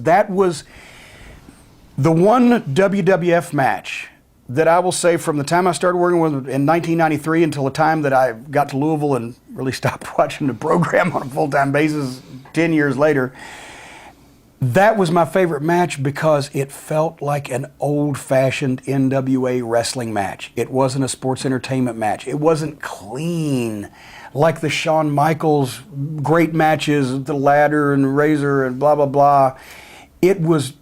that was the one WWF match that I will say from the time I started working with in 1993 until the time that I got to Louisville and really stopped watching the program on a full-time basis 10 years later, that was my favorite match because it felt like an old-fashioned NWA wrestling match. It wasn't a sports entertainment match. It wasn't clean like the Shawn Michaels great matches, the ladder and razor and blah, blah, blah. It was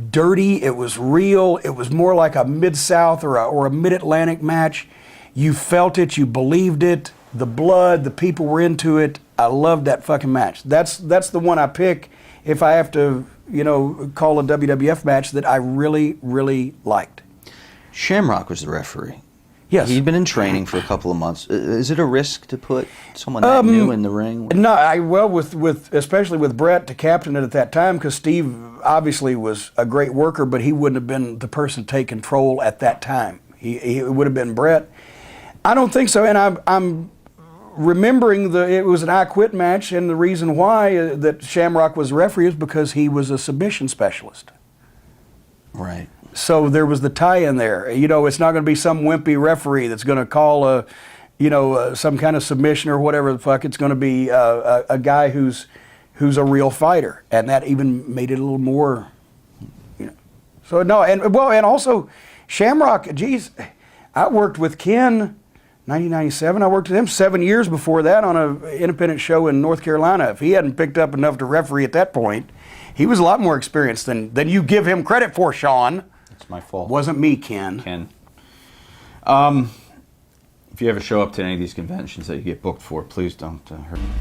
dirty, it was real, it was more like a Mid-South or a Mid-Atlantic match. You felt it, you believed it, the blood, the people were into it. I loved that fucking match. That's the one I pick if I have to, you know, call a WWF match that I really, really liked. Shamrock was the referee. Yes. He'd been in training for a couple of months. Is it a risk to put someone that new in the ring? No, especially with Bret to captain it at that time, because Steve obviously was a great worker, but he wouldn't have been the person to take control at that time. He would have been Bret. I don't think so, and I'm remembering it was an I Quit match, and the reason why that Shamrock was referee is because he was a submission specialist. Right. So there was the tie-in there. You know, it's not going to be some wimpy referee that's going to call some kind of submission or whatever the fuck. It's going to be a guy who's a real fighter, and that even made it a little more, you know. So no, and also Shamrock. Geez, I worked with Ken. 1997, I worked with him 7 years before that on an independent show in North Carolina. If he hadn't picked up enough to referee at that point, he was a lot more experienced than you give him credit for, Sean. It's my fault. Wasn't me, Ken. If you ever show up to any of these conventions that you get booked for, please don't hurt me.